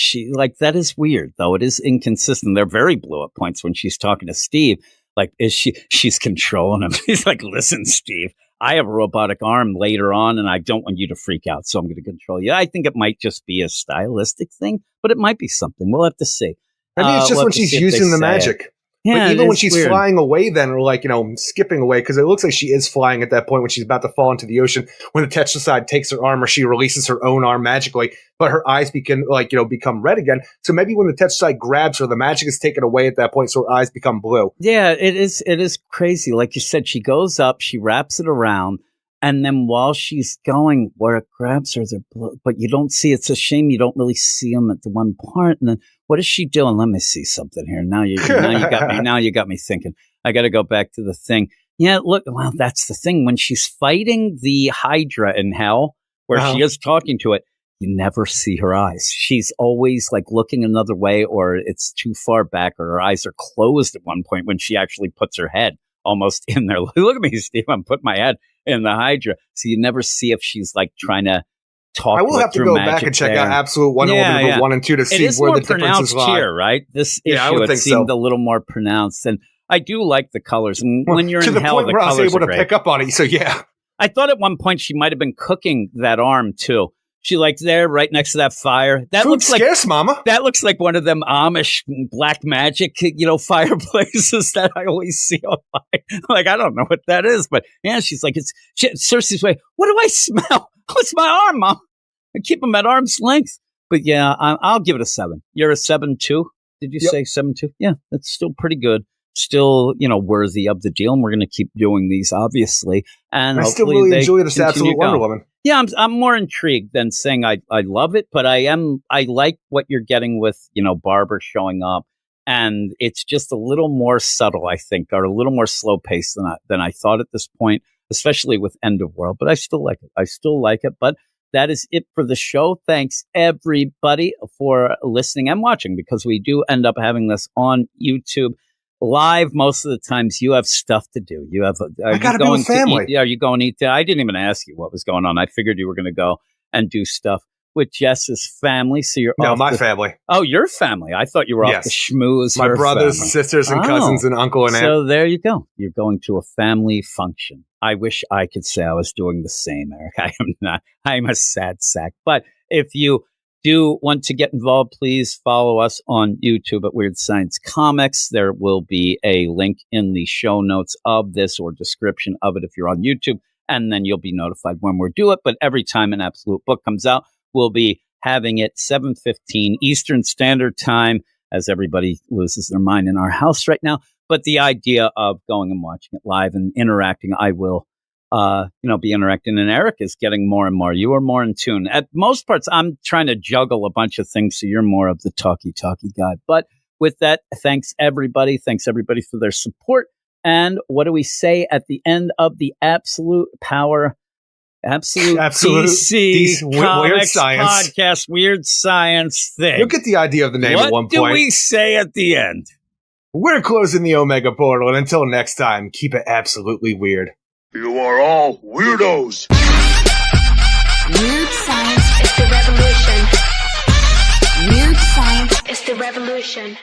C: that is weird, though. It is inconsistent. They're very blue at points when she's talking to Steve. Like, she's controlling him. He's like, listen, Steve, I have a robotic arm later on, and I don't want you to freak out, so I'm going to control you. I think it might just be a stylistic thing, but it might be something. We'll have to see.
B: Maybe it's just when she's using the magic.
C: Yeah,
B: but even when she's
C: weird.
B: flying away then, or skipping away, because it looks like she is flying at that point when she's about to fall into the ocean, when the Tetracide takes her arm, or she releases her own arm magically, but her eyes become red again. So maybe when the Tetracide grabs her, the magic is taken away at that point, so her eyes become blue.
C: Yeah, it is crazy. Like you said, she goes up, she wraps it around, and then while she's going, where it grabs her, they're blue, but you don't see. It's a shame you don't really see them at the one part. And then what is she doing? Let me see something here. Now you got me. Now you got me thinking. I got to go back to the thing. Yeah, look. Well, that's the thing. When she's fighting the Hydra in hell, where she is talking to it, you never see her eyes. She's always like looking another way, or it's too far back, or her eyes are closed at one point when she actually puts her head almost in there. Look at me, Steve. I'm putting my head in the Hydra. So you never see if she's like trying to talk.
B: I will have to go back and check out Absolute Wonder Woman number 1 and 2 to see where the differences lie.
C: Here, right? This issue, it seemed a little more pronounced. And I do like the colors. And when you're in hell, the colors are great. To the point where I was able to
B: pick up on it. So yeah.
C: I thought at one point she might have been cooking that arm too. She there right next to that fire. That looks
B: scarce, Mama.
C: That looks like one of them Amish black magic, fireplaces that I always see online. Like, I don't know what that is, but yeah, she's like, Cersei's way. What do I smell? Oh, it's my arm, Mom. I keep them at arm's length. But yeah, I'll give it a 7. You're a 7 too? Did you say 7 too? Yeah, that's still pretty good. Still, worthy of the deal. And we're going to keep doing these, obviously. And
B: I still really enjoy this Absolute Wonder Woman.
C: Yeah, I'm more intrigued than saying I love it, but I like what you're getting with, Barbara showing up, and it's just a little more subtle, I think, or a little more slow paced than I thought at this point, especially with End of World. But I still like it. But that is it for the show. Thanks everybody for listening and watching, because we do end up having this on YouTube live most of the times. You have stuff to do. I gotta be with family. Are you going to eat? I didn't even ask you what was going on. I figured you were going to go and do stuff with Jess's family. So you're
B: my family.
C: Oh, your family. I thought you were off to schmooze.
B: My brothers, sisters, and cousins, and uncle and aunt.
C: So there you go. You're going to a family function. I wish I could say I was doing the same, Eric. I am not. I'm a sad sack. But if you do want to get involved, please follow us on YouTube at Weird Science Comics. There will be a link in the show notes of this, or description of it if you're on YouTube, and then you'll be notified when we do it. But every time an Absolute book comes out, we'll be having it 7:15 Eastern Standard Time, as everybody loses their mind in our house right now. But the idea of going and watching it live and interacting, I will be interacting, and Eric is getting more and more. You are more in tune. At most parts, I'm trying to juggle a bunch of things, so you're more of the talky guy. But with that, thanks everybody. Thanks everybody for their support. And what do we say at the end of the Absolute Power, Absolute DC
B: Weird Science
C: podcast, Weird Science thing?
B: You'll get the idea of the name at one point.
C: What do we say at the end?
B: We're closing the Omega Portal, and until next time, keep it absolutely weird.
D: You are all weirdos.
E: Weird science is the revolution. Weird science is the revolution.